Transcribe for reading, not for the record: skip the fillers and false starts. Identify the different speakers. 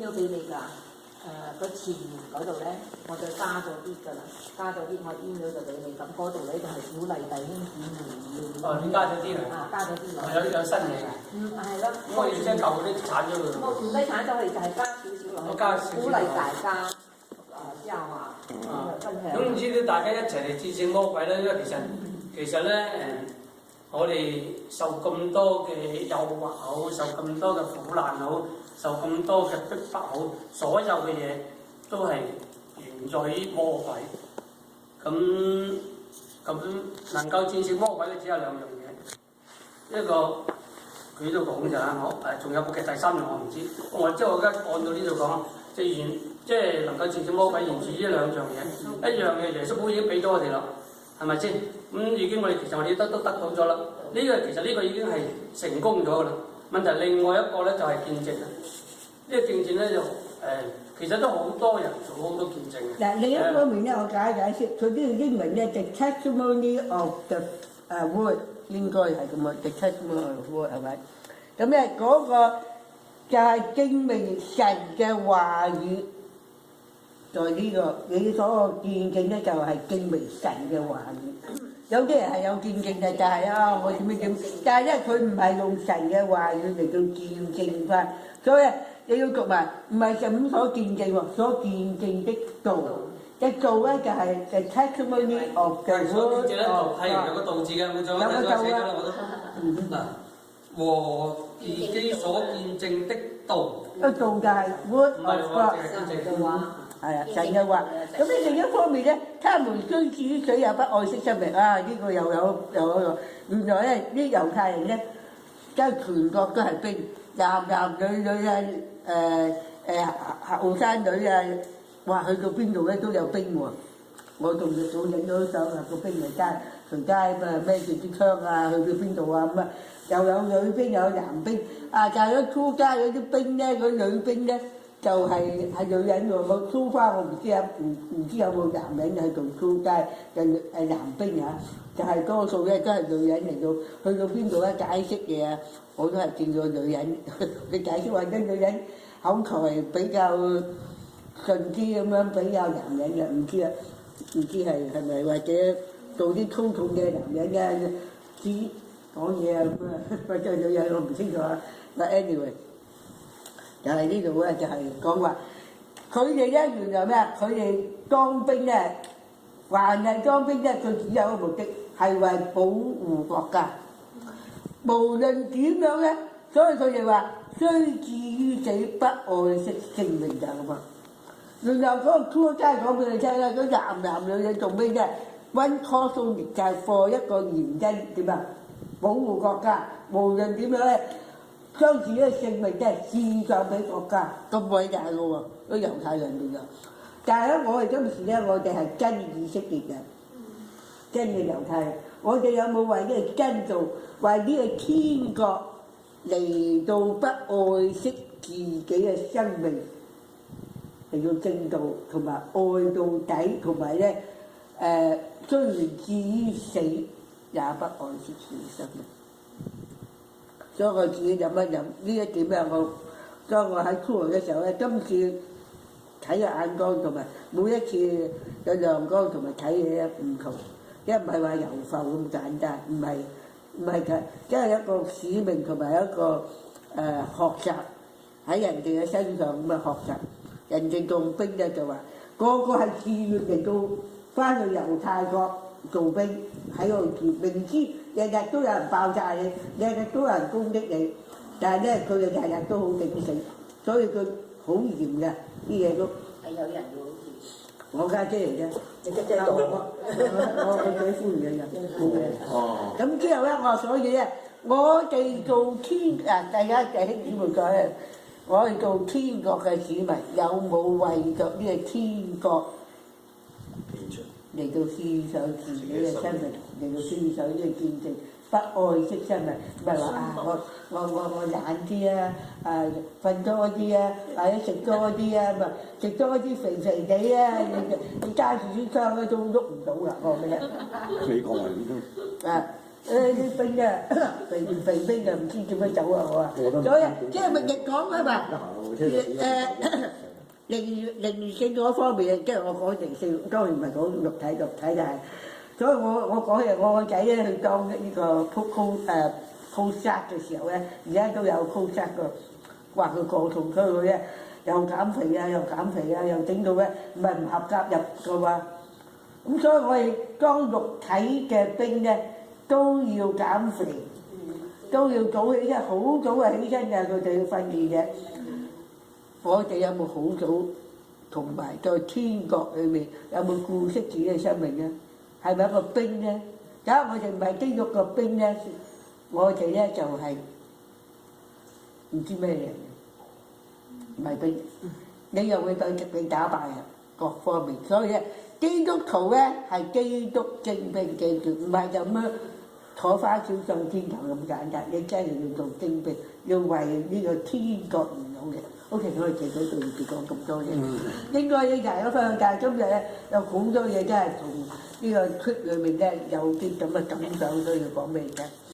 Speaker 1: email 俾你㗎。個前言嗰度咧，我就加咗啲㗎啦，加咗啲我 email 就俾你，咁嗰度咧就係鼓勵弟兄姊妹要。
Speaker 2: 哦，你加咗啲嚟。
Speaker 1: 加咗啲落。
Speaker 2: 有新嘢㗎。
Speaker 1: 係咯。
Speaker 2: 咁我要將舊嗰啲剷咗佢。
Speaker 1: 我唔使剷咗佢，就係加少少落去。
Speaker 2: 我加少少。
Speaker 1: 鼓勵大家教啊，分享。
Speaker 2: 咁唔知咧，大家一齊嚟戰勝魔鬼咧，因為其實咧我哋受咁多嘅誘惑好，受咁多嘅苦難好，受咁多嘅逼迫好，所有嘅嘢都係源在於魔鬼。咁能夠戰勝魔鬼咧，只有兩樣嘢。一個佢都講就係我仲有嘅第三樣我唔知。我而家按到呢度講，即係能夠戰勝魔鬼，源自呢兩樣嘢。一樣嘅耶穌已經俾咗我哋啦，係咪先？已經其實我哋都得到咗啦。其實呢個已經係成功咗㗎啦。問題另外一個咧就係見證啦。呢個見證咧就其實都好多人做好多見證嘅。
Speaker 3: 嗱，另一方面咧，我解釋佢呢個英文咧，the testimony of the word 應該係咁啊，the testimony of the word 係咪？咁咧嗰個就係證明神嘅話語，在呢個你所見證咧就係證明神嘅話語。有啲人係有見證嘅，就係我點，但係咧佢唔係用神嘅話語嚟到見證翻，所以你要讀埋，唔係咁所見證喎，所見證的道，嘅道咧就係 the testimony of the word。
Speaker 2: 係有個道字嘅，冇錯，我寫咗啦，我都。嗱，和自己所見證的道。
Speaker 3: 個道就係 word of God。
Speaker 1: 神嘅話。
Speaker 3: 係啊，神嘅話。咁咧另一方面咧，他們雖至於水也不愛惜生命啊！呢個又有原來咧啲猶太人咧，真係全國都係兵，男女啊，後生女啊，哇去到邊度咧都有兵喎。我仲影咗相啊，個兵嚟街隨街孭住啲槍啊，去到邊度啊咁啊，又有女兵又有男兵啊，就係嗰出街嗰啲兵咧，嗰女兵咧。就係女人喎，我蘇花我唔知啊，唔知有冇男人喺度蘇街嘅男兵啊，就係多數咧都係女人嚟到，去到邊度咧解釋嘢啊，我都係見到女人，佢解釋話啲女人口才比較順啲咁樣，比較男人嘅，唔知係咪或者做啲粗重嘅男人啊，知講嘢啊咁啊，或者女人我唔清楚啊，但 anyway。就係呢度咧，就係講話佢哋咧原來咩啊？佢哋當兵咧，凡係當兵咧，佢只有一個目的係為保護國家。無論點樣咧，所以佢哋話雖至於死，不愛惜性命就係咁啊。原來嗰個出街講俾你聽啦，嗰男女做咩啫？One cause only就係for一個原因點啊？保護國家，無論點樣咧。將自己嘅性命即係獻上俾國家，咁偉大嘅喎，啲猶太人嚟㗎。但係咧，我哋今時咧，我哋係真以色列人，真嘅猶太人。我哋有冇為呢個真做，為呢個天國嚟到不愛惜自己嘅生命嚟到正道，同埋愛到底，同埋咧雖然至於死，也不愛惜自己生命。所以我自己飲一飲呢一點咧，所以我喺出嚟嘅時候咧，今次睇嘅眼光同埋每一次嘅亮光同埋睇嘢唔同，一唔係話遊浮咁簡單，唔係嘅，即係一個使命同埋一個學習喺人哋嘅身上咁嘅學習。人哋做兵咧就話個個係自願嚟到翻去猶太國做兵喺度住，明知日日都有人爆炸你，日日都有人攻擊你，但係咧佢哋日日都好警醒，所以佢好嚴嘅啲嘢都。
Speaker 1: 係有人要好似
Speaker 3: 我家姐嚟啫，
Speaker 1: 你家姐做
Speaker 3: 我最歡迎嘅人冇嘢。咁之後咧，所以咧，我哋做天大家弟兄姊妹講，我哋做天國嘅市民，有冇為咗呢個天國嚟到獻上自己嘅生命，嚟到獻上呢個見證，不愛惜生命，唔係話我懶啲啊，瞓多啲啊，或者食多啲啊，咪食多啲肥肥地啊，你揸住支槍咧都喐唔到啦，我覺得。
Speaker 4: 你講係點？
Speaker 3: 啲兵啊，肥兵啊，唔知點樣走啊我啊，所以即係咪亦講啊嘛，靈性嗰方面，即係我講靈性，當然唔係講肉體，但係，所以我講嘅我個仔咧去當呢個鋪殺嘅時候咧，而家都有鋪殺個話佢過同區佢咧又減肥啊，又整到咧唔係唔合格入嘅話，咁所以我哋當肉體嘅兵咧都要減肥，都要早起身，好早啊起身㗎，佢哋要訓練嘅。我哋有冇好早同埋在天國裏面有冇顧惜自己嘅生命咧？係咪一個兵咧？假如我哋唔係基督嘅兵咧，我哋咧就係唔知咩嘢，唔係兵。你又會被打敗啊，各方面。所以咧，基督徒咧係基督精兵記住，唔係就咁樣坐花轎上天堂咁簡單。你真係要做精兵，要為呢個天國而努力。OK， 我哋記到對住講咁多嘢，應該呢大家分享，但係今日咧有好多嘢真係同呢個 trip 裏面咧有啲咁嘅感想，都要講俾你聽。